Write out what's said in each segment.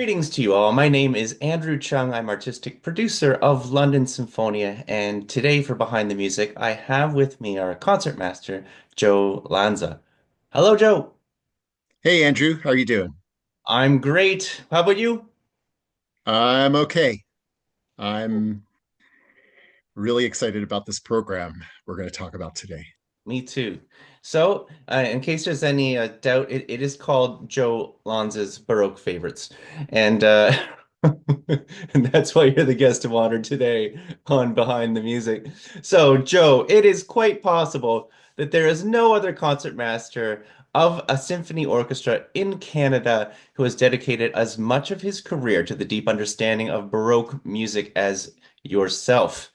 Greetings to you all. My name is Andrew Chung. I'm artistic producer of London Symphonia, and today for Behind the Music, I have with me our concertmaster, Joe Lanza. Hello, Joe. Hey Andrew, how are you doing? I'm great. How about you? I'm okay. I'm really excited about this program we're going to talk about today. Me too. So, in case there's any doubt, it is called Joe Lanza's Baroque Favorites, and and that's why you're the guest of honor today on Behind the Music. So, Joe, it is quite possible that there is no other concertmaster of a symphony orchestra in Canada who has dedicated as much of his career to the deep understanding of Baroque music as yourself.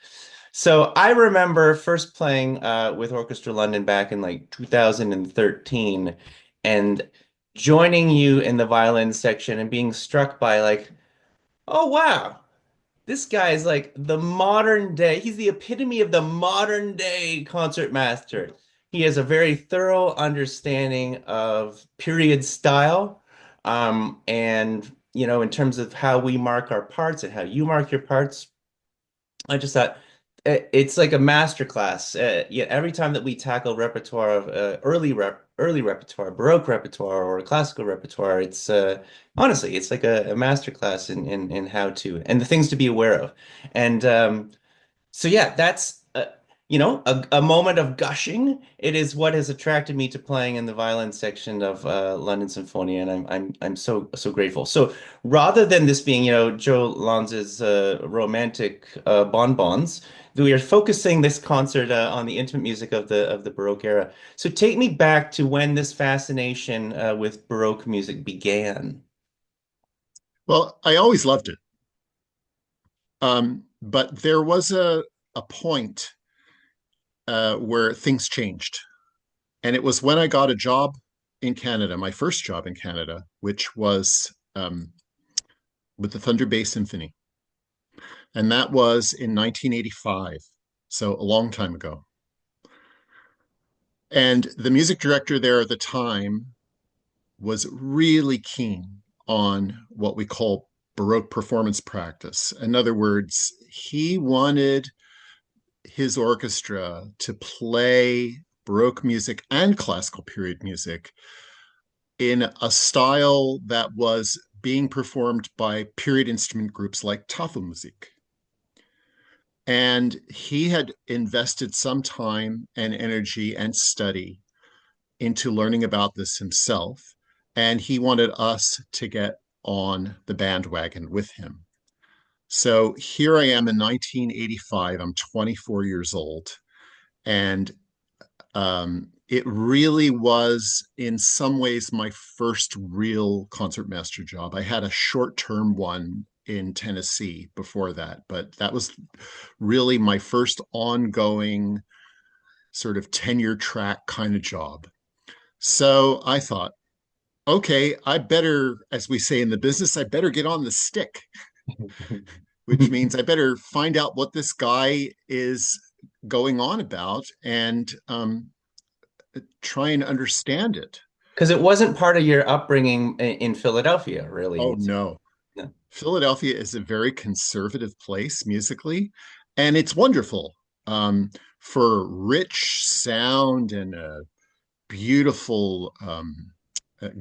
So I remember first playing with Orchestra London back in like 2013 and joining you in the violin section and being struck by like, oh wow, this guy is like the modern day, he's the epitome of the modern day concertmaster. He has a very thorough understanding of period style, and in terms of how we mark our parts and how you mark your parts. I just thought it's like a master class. Yeah, every time that we tackle repertoire of early repertoire, Baroque repertoire, or classical repertoire, it's honestly it's like a master class in how to and the things to be aware of. And so yeah, that's a moment of gushing. It is what has attracted me to playing in the violin section of London Symphonia, and I'm so grateful. So rather than this being Joe Lanza's romantic bonbons, we are focusing this concert on the intimate music of the Baroque era. So take me back to when this fascination with Baroque music began. Well, I always loved it. But there was a point where things changed. And it was when I got a job in Canada, my first job in Canada, which was with the Thunder Bay Symphony. And that was in 1985. So a long time ago. And the music director there at the time was really keen on what we call Baroque performance practice. In other words, he wanted his orchestra to play Baroque music and classical period music in a style that was being performed by period instrument groups like Tafelmusik. And he had invested some time and energy and study into learning about this himself. And he wanted us to get on the bandwagon with him. So here I am in 1985. I'm 24 years old. And it really was, in some ways, my first real concertmaster job. I had a short term one in Tennessee before that, but that was really my first ongoing sort of tenure track kind of job. So I thought, okay, I better, as we say in the business, I better get on the stick, which means I better find out what this guy is going on about and try and understand it. Because it wasn't part of your upbringing in Philadelphia, Oh, really. no. No. Philadelphia is a very conservative place musically, and it's wonderful for rich sound and a beautiful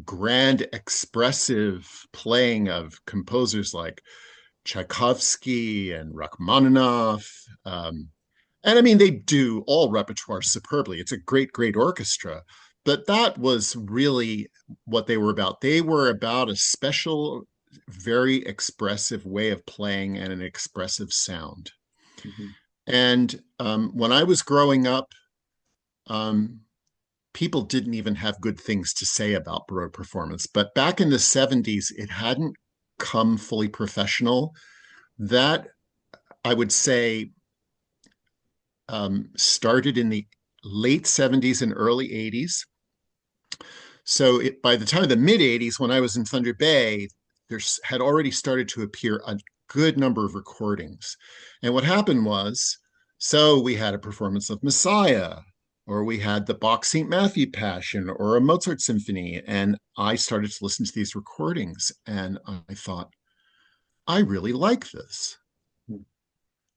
grand expressive playing of composers like Tchaikovsky and Rachmaninoff. And I mean, they do all repertoire superbly. It's a great orchestra. But that was really what they were about. They were about a special, very expressive way of playing and an expressive sound. Mhm. And when I was growing up, um, people didn't even have good things to say about Baroque performance. But back in the 70s, it hadn't come fully professional. That I would say started in the late 70s and early 80s. So by the time of the mid 80s, when I was in Thunder Bay, there had already started to appear a good number of recordings. And what happened was, so we had a performance of Messiah, or we had the Bach St. Matthew Passion, or a Mozart Symphony. And I started to listen to these recordings, and I thought, I really like this.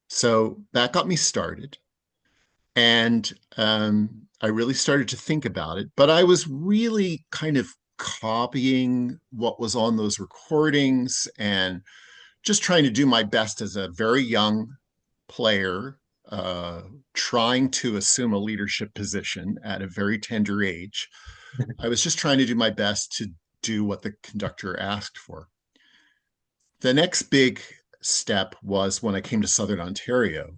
So that got me started. And I really started to think about it. But I was really kind of copying what was on those recordings and just trying to do my best as a very young player, uh, trying to assume a leadership position at a very tender age. I was just trying to do my best to do what the conductor asked for. The next big step was when I came to Southern Ontario.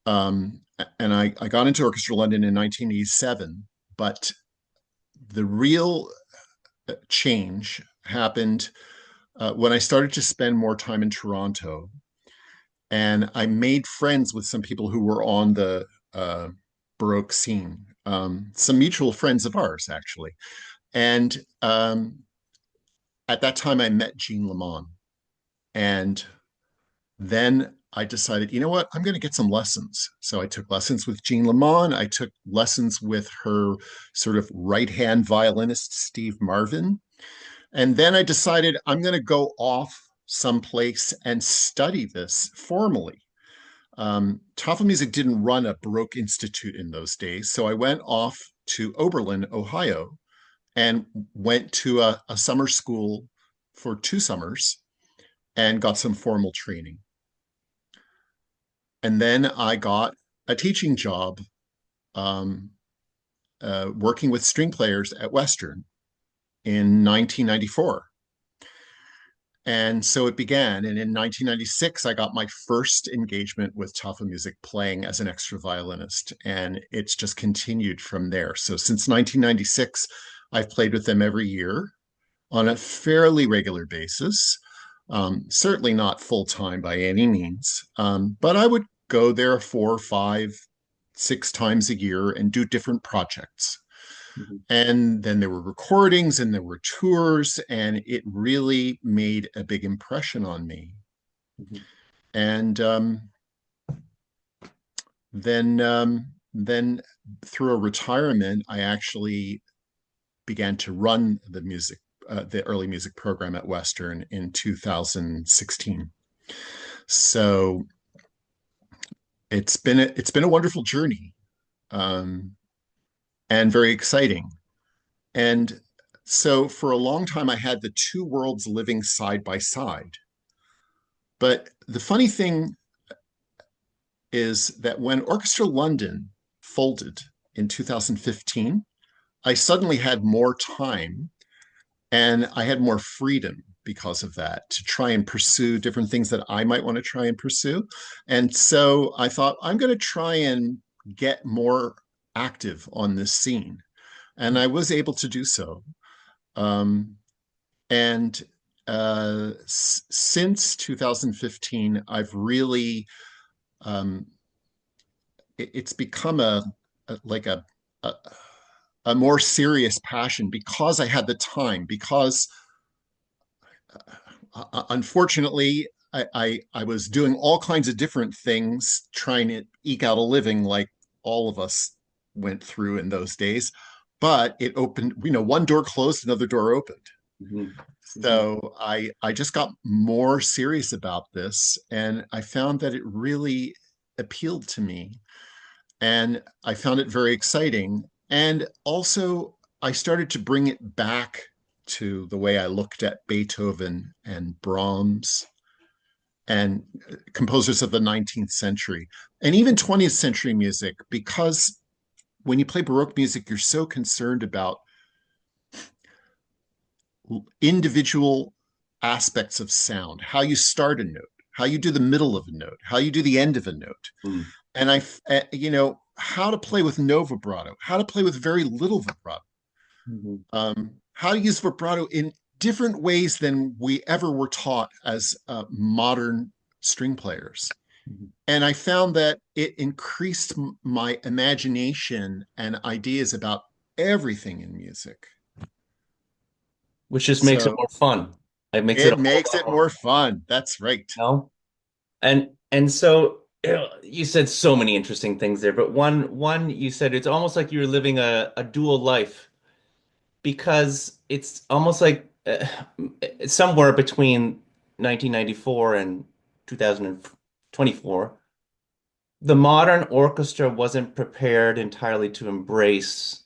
And I got into Orchestra London in 1987, but the real change happened when I started to spend more time in Toronto. And I made friends with some people who were on the Baroque scene, some mutual friends of ours, actually. And at that time, I met Jean Lamont. And then I decided, you know what, I'm going to get some lessons. So I took lessons with Jean Lamont. I took lessons with her sort of right hand violinist, Steve Marvin. And then I decided I'm going to go off someplace and study this formally. Tafel Music didn't run a Baroque Institute in those days. So I went off to Oberlin, Ohio, and went to a summer school for 2 summers and got some formal training. And then I got a teaching job um, working with string players at Western in 1994. And so it began. And in 1996, I got my first engagement with Tafa Music playing as an extra violinist. And it's just continued from there. So since 1996, I've played with them every year on a fairly regular basis. Certainly not full time by any means, but I would go there 4, 5, 6 times a year and do different projects. Mhm. And then there were recordings and there were tours, and it really made a big impression on me. Mhm. And then through a retirement, I actually began to run the early music program at Western in 2016. So it's been a wonderful journey, um, and very exciting. And so for a long time, I had the two worlds living side by side. But the funny thing is that when Orchestra London folded in 2015, I suddenly had more time and I had more freedom because of that to try and pursue different things that I might want to try and pursue. And so I thought, I'm going to try and get more active on this scene. And I was able to do so. Um, and since 2015, I've really, um, it's become like a, a more serious passion because I had the time, because unfortunately, I was doing all kinds of different things, trying to eke out a living, like all of us went through in those days. But it opened, one door closed, another door opened. Mhm. Mhm. So I just got more serious about this, and I found that it really appealed to me, and I found it very exciting. And also, I started to bring it back to the way I looked at Beethoven and Brahms and composers of the 19th century and even 20th century music, because when you play Baroque music, you're so concerned about individual aspects of sound, how you start a note, how you do the middle of a note, how you do the end of a note. Mhm. And how to play with no vibrato, how to play with very little vibrato, Mhm. how to use vibrato in different ways than we ever were taught as modern string players. Mhm. And I found that it increased my imagination and ideas about everything in music. Which just makes it So more fun. It makes it a it whole makes lot it more more fun. That's right. fun. And so you said so many interesting things there, but one you said it's almost like you're living a dual life because it's almost like somewhere between 1994 and 2024, the modern orchestra wasn't prepared entirely to embrace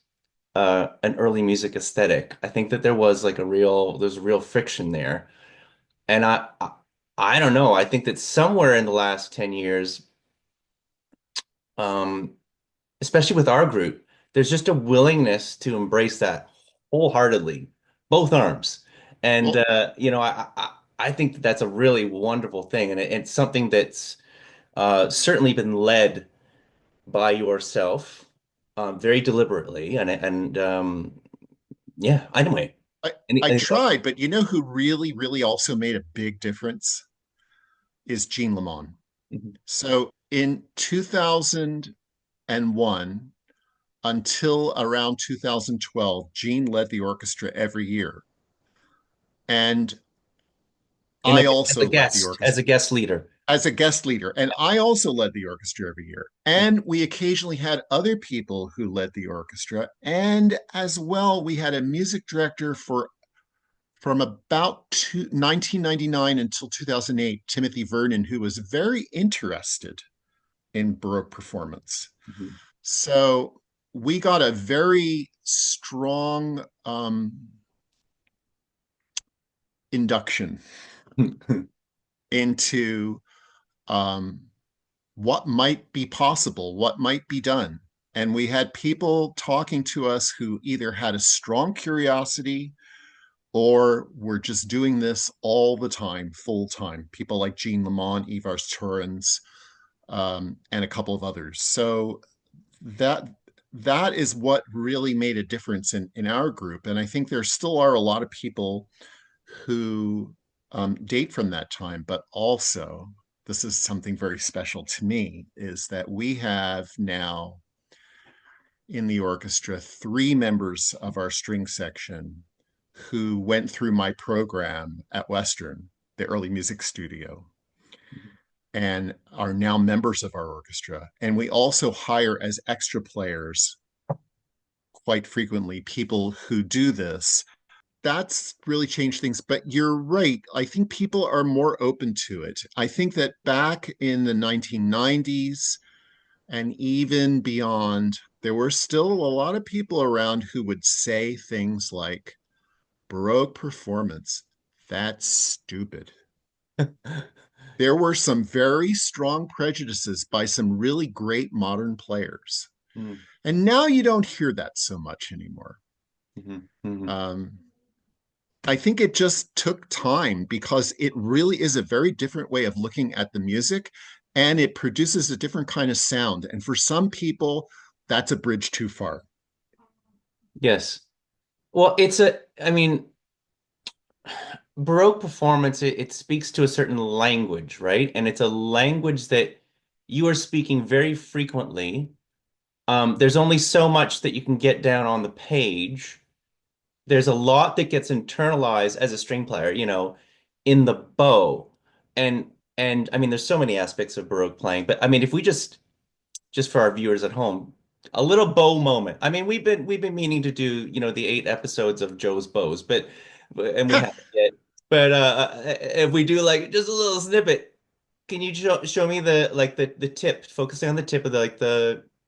an early music aesthetic. I think that there's a real friction there. And I don't know. I think that somewhere in the last 10 years, um, especially with our group, there's just a willingness to embrace that wholeheartedly, both arms. And Well, I think that that's a really wonderful thing, and it's something that's certainly been led by yourself very deliberately. And yeah, anyway, I, I any thoughts? tried, but you know who really, really also made a big difference is Jean Lamont. Mhm. So in 2001 until around 2012, Jean led the orchestra every year. And In I as a also led the guest, as orchestra a guest leader. as a guest leader. And I also led the orchestra every year. And we occasionally had other people who led the orchestra. And as well, we had a music director for from about 1999 until 2008, Timothy Vernon, who was very interested in Baroque performance. Mhm. So we got a very strong induction into um, what might be possible, what might be done. And we had people talking to us who either had a strong curiosity or were just doing this all the time, full time. People like Jean Lamont, Ivars Turins, and a couple of others. So that that is what really made a difference in our group. And I think there still are a lot of people who date from that time, but also this is something very special to me is that we have now in the orchestra three members of our string section who went through my program at Western, the early music studio, and are now members of our orchestra. And we also hire as extra players quite frequently people who do this. That's really changed things. But you're right. I think people are more open to it. I think that back in the 1990s and even beyond, there were still a lot of people around who would say things like, Baroque performance, that's stupid. There were some very strong prejudices by some really great modern players. Mhm. And now you don't hear that so much anymore. Mhm. Mhm. Um, I think it just took time because it really is a very different way of looking at the music and it produces a different kind of sound. And for some people, that's a bridge too far. Yes. Well, I mean, Baroque performance, it speaks to a certain language, right? And it's a language that you are speaking very frequently. There's only so much that you can get down on the page. There's a lot that gets internalized as a string player, in the bow. And I mean, there's so many aspects of Baroque playing, but I mean, if we just for our viewers at home, a little bow moment. I mean, we've been meaning to do, the 8 episodes of Joe's Bows, and we haven't yet. But if we do like just a little snippet, can you show me the tip, focusing on the tip of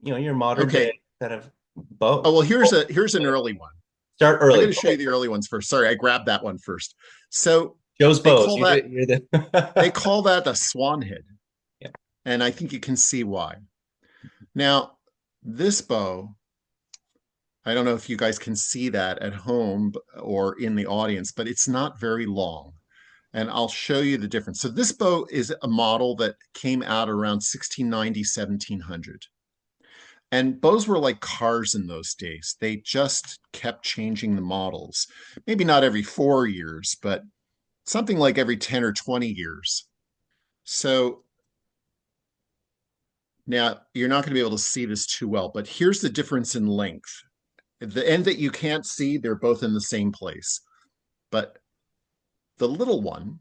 your modern day Okay. kind of Oh, bow. well, here's an early one. Start I'm early. going to show you Okay. the early ones first. Sorry, I grabbed that one first. So Joe's they Bows. call that You're they the call that a swan head, yeah. and I think you can see why. Now, this bow, I don't know if you guys can see that at home or in the audience, but it's not very long. And I'll show you the difference. So this bow is a model that came out around 1690, 1700. And bows were like cars in those days. They just kept changing the models. Maybe not every 4 years, but something like every 10 or 20 years. So now you're not going to be able to see this too well, but here's the difference in length. The end that you can't see, they're both in the same place. But the little one,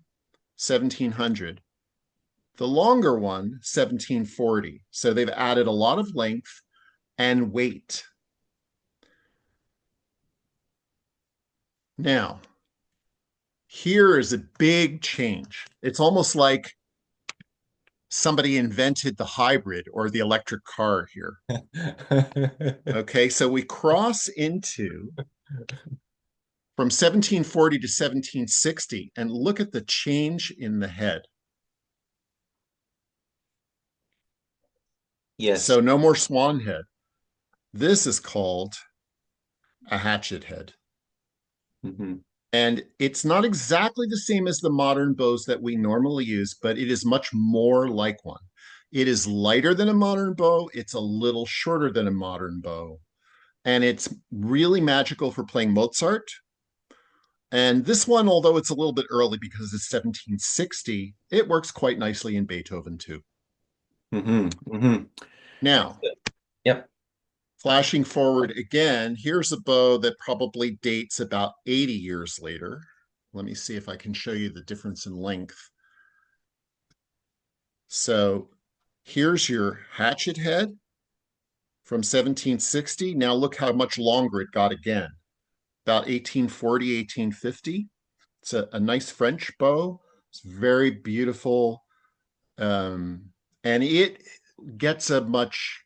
1700, the longer one, 1740. So they've added a lot of length and weight. Now, Here is a big change. It's almost like somebody invented the hybrid or the electric car here. Okay, so we cross into from 1740 to 1760 and look at the change in the head. Yes. So no more swan head. This is called a hatchet head. Hmm. And it's not exactly the same as the modern bows that we normally use, but it is much more like one. It is lighter than a modern bow. It's a little shorter than a modern bow. And it's really magical for playing Mozart. And this one, although it's a little bit early because it's 1760, it works quite nicely in Beethoven too. Hmm. Hmm. Now, Yep. flashing forward again, here's a bow that probably dates about 80 years later. Let me see if I can show you the difference in length. So here's your hatchet head from 1760. Now look how much longer it got again, about 1840, 1850. It's a nice French bow. It's very beautiful. And it gets a much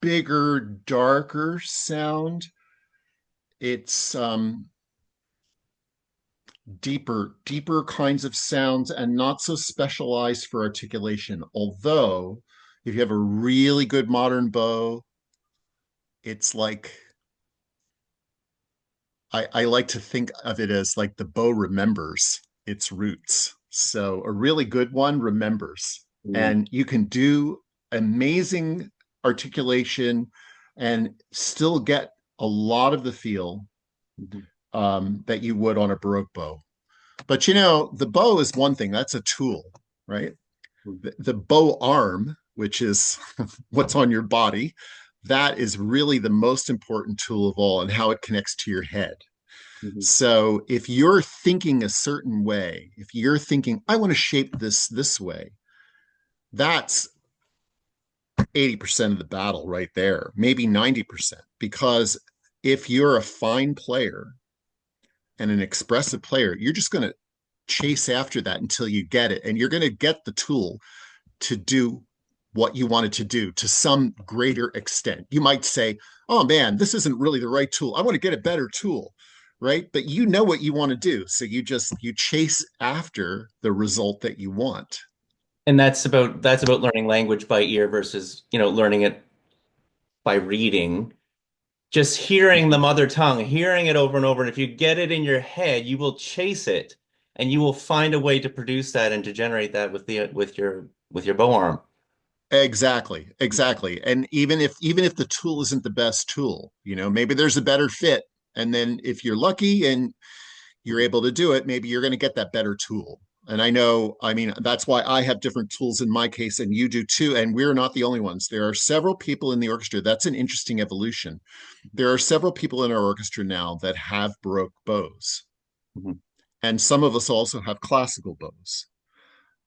bigger, darker sound. It's deeper kinds of sounds and not so specialized for articulation. Although, if you have a really good modern bow, it's like I like to think of it as like the bow remembers its roots. So a really good one remembers, Mm-hmm. and you can do amazing articulation and still get a lot of the feel that you would on a Baroque bow. But you know, the bow is one thing, that's a tool, right? The bow arm, which is what's on your body, that is really the most important tool of all and how it connects to your head. Hmm. So if you're thinking a certain way, if you're thinking, I want to shape this way, that's 80% of the battle right there, maybe 90%. Because if you're a fine player and an expressive player, you're just going to chase after that until you get it. And you're going to get the tool to do what you wanted to do to some greater extent. You might say, oh man, this isn't really the right tool. I want to get a better tool, right? But you know what you want to do. So you chase after the result that you want. And that's about learning language by ear versus, learning it by reading. Just hearing the mother tongue, hearing it over and over, and if you get it in your head, you will chase it and you will find a way to produce that and to generate that with your bow arm. Exactly. And even if the tool isn't the best tool, maybe there's a better fit. And then if you're lucky and you're able to do it, maybe you're going to get that better tool. And I know, I mean, that's why I have different tools in my case, and you do too. And we're not the only ones. There are several people in the orchestra. That's an interesting evolution. There are several people in our orchestra now that have Baroque bows. Mhm. And some of us also have classical bows.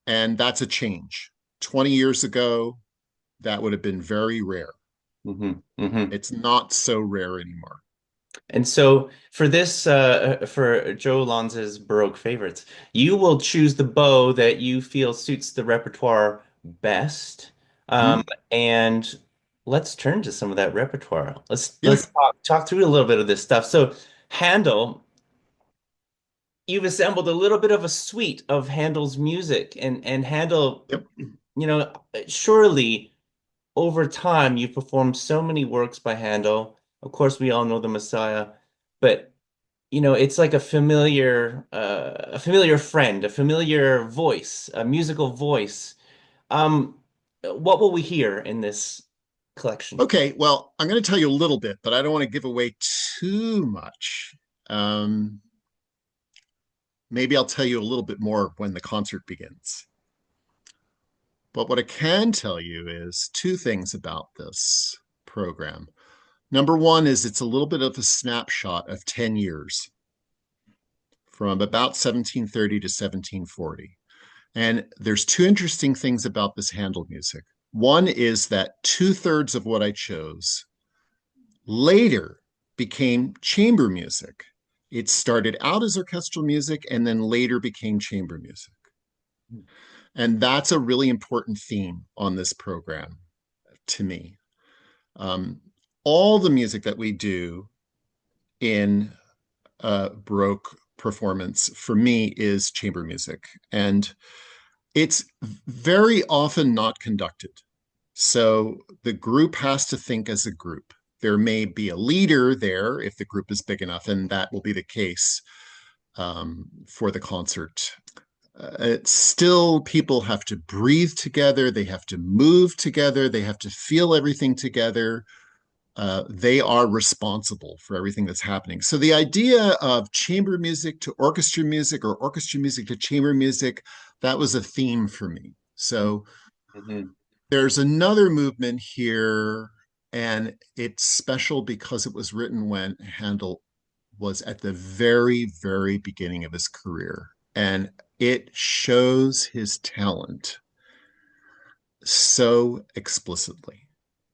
And that's a change. 20 years ago, that would have been very rare. Hmm. Hmm. It's not so rare anymore. And so for Joe Lanza's Baroque favorites, you will choose the bow that you feel suits the repertoire best. Hmm? And let's turn to some of that repertoire. Let's Yeah. let's talk through a little bit of this stuff. So Handel, you've assembled a little bit of a suite of Handel's music, and Handel, Yep. surely over time you've performed so many works by Handel. Of course, we all know the Messiah, but it's like a familiar friend, a familiar voice, a musical voice. Um, what will we hear in this collection? Okay, well, I'm going to tell you a little bit, but I don't want to give away too much. Um, Maybe I'll tell you a little bit more when the concert begins. But what I can tell you is two things about this program. Number one is it's a little bit of a snapshot of 10 years from about 1730 to 1740. And there's two interesting things about this Handel music. One is that two-thirds of what I chose later became chamber music. It started out as orchestral music and then later became chamber music. And that's a really important theme on this program to me. Um, all the music that we do in Baroque performance for me is chamber music. And it's very often not conducted. So the group has to think as a group. There may be a leader there if the group is big enough, and that will be the case for the concert. It's still, people have to breathe together, they have to move together, they have to feel everything together. They are responsible for everything that's happening. So the idea of chamber music to orchestra music or orchestra music to chamber music, that was a theme for me. So Mm-hmm. there's another movement here, and it's special because it was written when Handel was at the very, very beginning of his career. And it shows his talent so explicitly.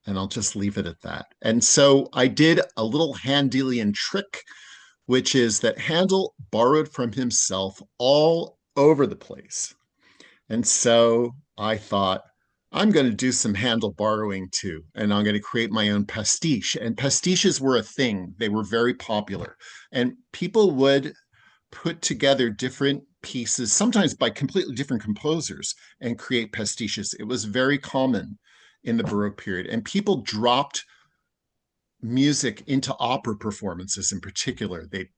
And I'll just leave it at that. And so I did a little Handelian trick, which is that Handel borrowed from himself all over the place. And so I thought, I'm going to do some Handel borrowing too, and I'm going to create my own pastiche. And pastiches were a thing, they were very popular. And people would put together different pieces, sometimes by completely different composers, and create pastiches. It was very common in the Baroque period. And people dropped music into opera performances in particular. They,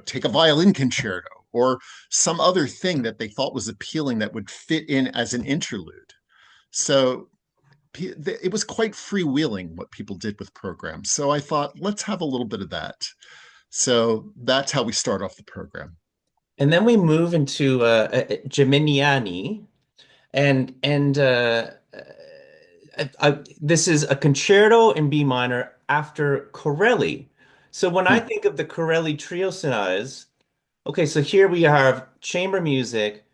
take a violin concerto or some other thing that they thought was appealing that would fit in as an interlude. So it was quite freewheeling what people did with programs. So I thought, let's have a little bit of that. So that's how we start off the program. And then we move into Geminiani, this is a concerto in B minor after Corelli. So when I Hmm. think of the Corelli trio sonatas, okay, so here we have chamber music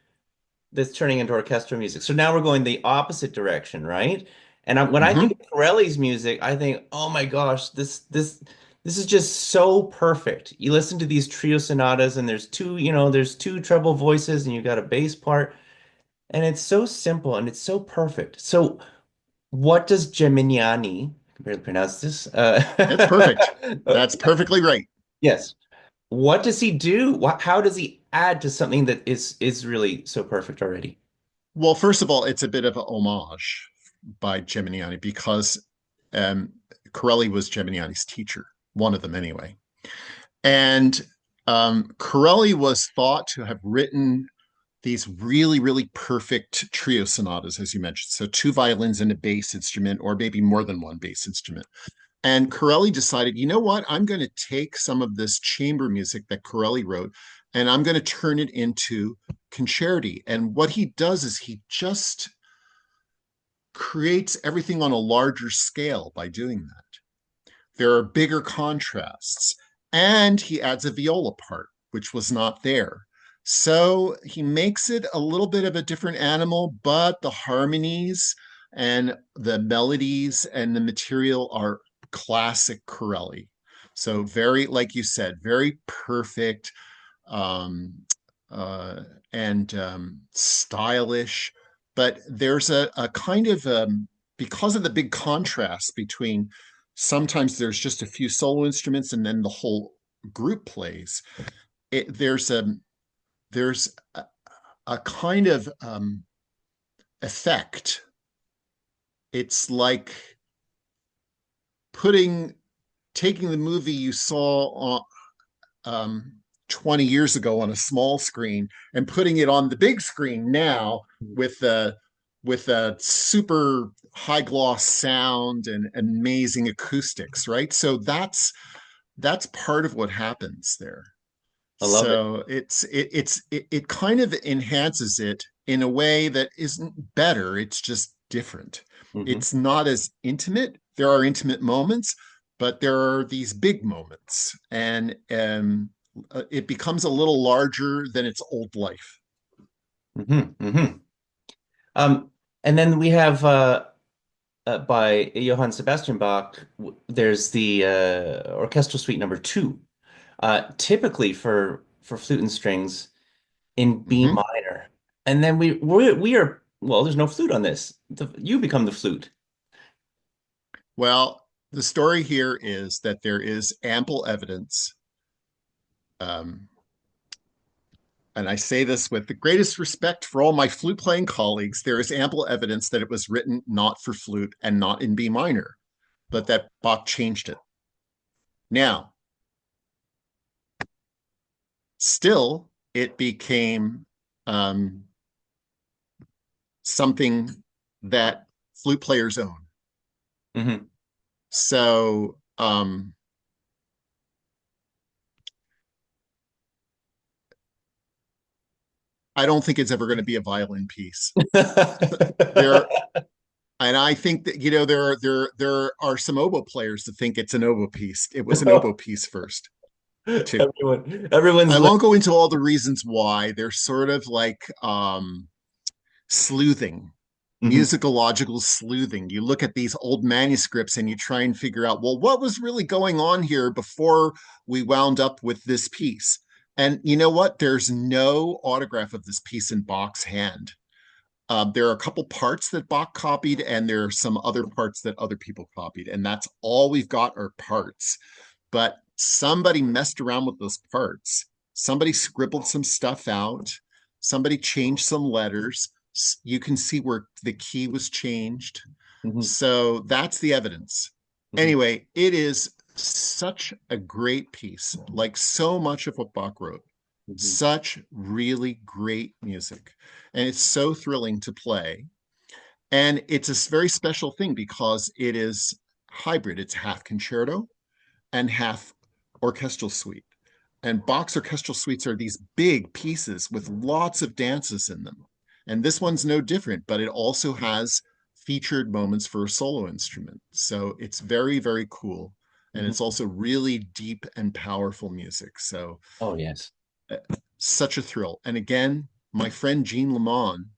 that's turning into orchestral music. So now we're going the opposite direction, right? And when I think Mm-hmm. of Corelli's music, I think, oh my gosh, this is just so perfect. You listen to these trio sonatas, and there's two treble voices, and you got a bass part, and it's so simple and it's so perfect. So what does Geminiani, I can barely pronounce this, That's perfect. That's perfectly right. yes. What does he do? How does he add to something that is really so perfect already? Well, first of all, it's a bit of a homage by Geminiani because um, Corelli was Geminiani's teacher, one of them anyway. And Corelli was thought to have written these really, really perfect trio sonatas, as you mentioned. So two violins and a bass instrument, or maybe more than one bass instrument. And Corelli decided, you know what? I'm going to take some of this chamber music that Corelli wrote and I'm going to turn it into concerti. And what he does is he just creates everything on a larger scale by doing that. There are bigger contrasts. And he adds a viola part, which was not there. So he makes it a little bit of a different animal, but the harmonies and the melodies and the material are classic Corelli. So very, like you said, very perfect um, uh, and stylish. But there's a kind of because of the big contrast between sometimes there's just a few solo instruments and then the whole group plays. It, there's a kind of effect. It's like putting taking the movie you saw um, 20 years ago on a small screen and putting it on the big screen now with a super high gloss sound and amazing acoustics, right? So that's part of what happens there. I love it. So it kind of enhances it in a way that isn't better. It's just different. Hmm. It's not as intimate. There are intimate moments, but there are these big moments, and it becomes a little larger than its old life. Hmm. Um, and then we have by Johann Sebastian Bach, there's the Orchestral Suite number 2. typically for flute and strings in B Hmm. minor. And then we are well, there's no flute on this. You become the flute. Well, the story here is that there is ample evidence, um, and I say this with the greatest respect for all my flute playing colleagues, there is ample evidence that it was written not for flute and not in B minor, but that Bach changed it. Now, still, it became um, something that flute players own. Hmm. So I don't think it's ever going to be a violin piece. There, and I think that there are some oboe players that think it's an oboe piece. It was an oboe piece first, too. Everyone's I like, won't go into all the reasons why. They're sort of like sleuthing, mhm, musicological sleuthing. You look at these old manuscripts and you try and figure out, well, what was really going on here before we wound up with this piece? And you know what? There's no autograph of this piece in Bach's hand. There are a couple parts that Bach copied, and there are some other parts that other people copied, and that's all we've got are parts. But somebody messed around with those parts. Somebody scribbled some stuff out. Somebody changed some letters. You can see where the key was changed. mhm, So that's the evidence. mhm, Anyway, it is such a great piece, like so much of what Bach wrote. mhm. Such really great music. And it's so thrilling to play. And it's a very special thing because it is hybrid. It's half concerto and half orchestral suite. And Bach's orchestral suites are these big pieces with lots of dances in them. And this one's no different, but it also has featured moments for a solo instrument. So it's very, very cool. And Mhm. it's also really deep and powerful music. So Oh, yes. uh, such a thrill. And again, my friend Jean Lemon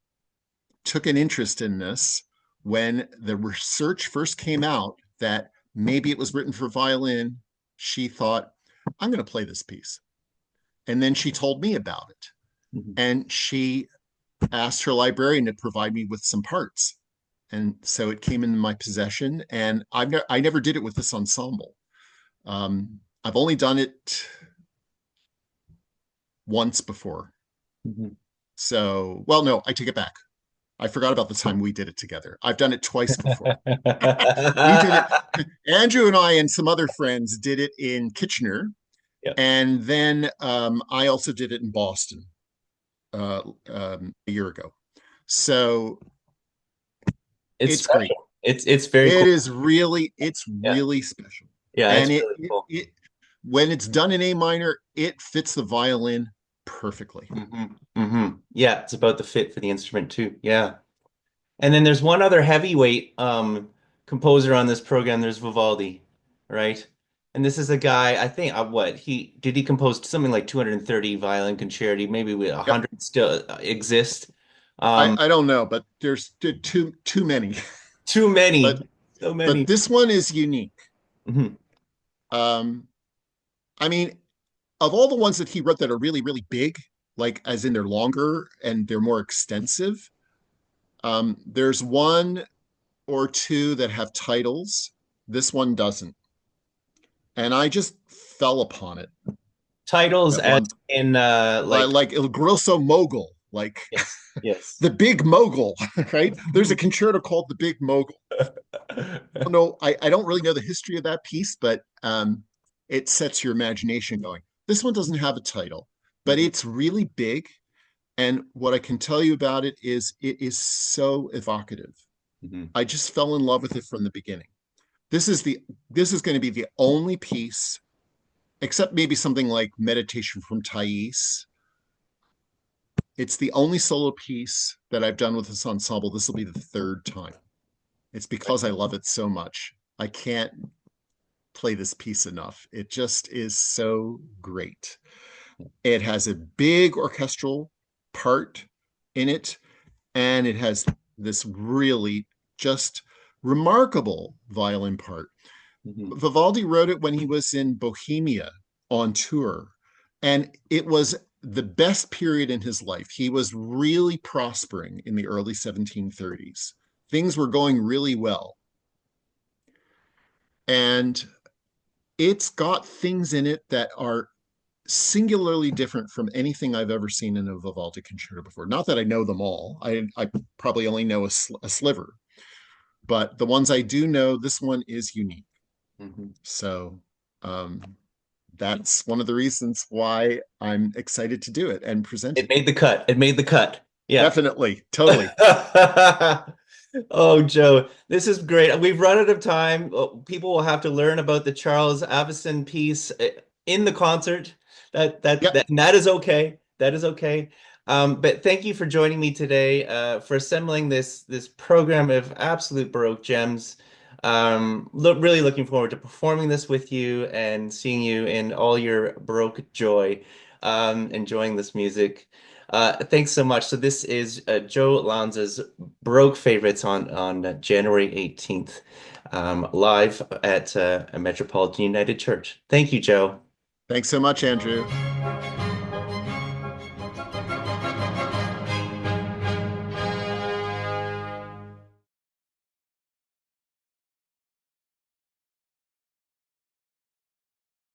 took an interest in this when the research first came out that maybe it was written for violin. She thought, I'm going to play this piece. And then she told me about it. Mhm. And she asked her librarian to provide me with some parts. And so it came into my possession. And I never did it with this ensemble. I've only done it once before. Mhm. So, well, no, I take it back. I forgot about the time we did it together. I've done it twice before. We did it. Andrew and I and some other friends did it in Kitchener, Yeah. and then I also did it in Boston a year ago. So It's it's great. special. It's very cool. It's Yeah. really special, Yeah, and it's really cool. when it's done in A minor, it fits the violin perfectly. Hmm. Hmm. Yeah, it's about the fit for the instrument too. Yeah. And then there's one other heavyweight composer on this program. There's Vivaldi, right? And this is a guy, I think, what he composed something like 230 violin concerti, maybe Yep. 100 still exist. I Um, I don't know, but there's too many. too but many, so but many. this one is unique. Mhm. Um, I mean, of all the ones that he wrote that are really, really big, like as in they're longer and they're more extensive, there's one or two that have titles. This one doesn't. And I just fell upon it Titles at as one, in like like Il Grosso Mogul, like yes, yes. the Big Mogul, right? There's a concerto called The Big Mogul. I don't know. I don't really know the history of that piece, but it sets your imagination going. This one doesn't have a title, but Mhm, it's really big. And what I can tell you about it is so evocative. mhm. I just fell in love with it from the beginning. This is the this is going to be the only piece, except maybe something like Meditation from Thais. It's the only solo piece that I've done with this ensemble. This will be the third time. It's because I love it so much. I can't play this piece enough. It just is so great. It has a big orchestral part in it, and it has this really just remarkable violin part. Mhm. Vivaldi wrote it when he was in Bohemia on tour. And it was the best period in his life. He was really prospering in the early 1730s. Things were going really well. And it's got things in it that are singularly different from anything I've ever seen in a Vivaldi concerto before. Not that I know them all. I probably only know a sliver, but the ones I do know, this one is unique. Mhm. So um, that's one of the reasons why I'm excited to do it and present It it. made the cut. It made the cut. Yeah. Definitely, totally. Oh, Joe, this is great. We've run out of time. People will have to learn about the Charles Avison piece in the concert. Yep. And that is okay. That is okay. But thank you for joining me today, for assembling this program of absolute Baroque gems. Really looking forward to performing this with you and seeing you in all your Baroque joy, enjoying this music. Thanks so much. So this is Joe Lanza's Baroque Favorites on January 18th, live at Metropolitan United Church. Thank you, Joe. Thanks so much, Andrew.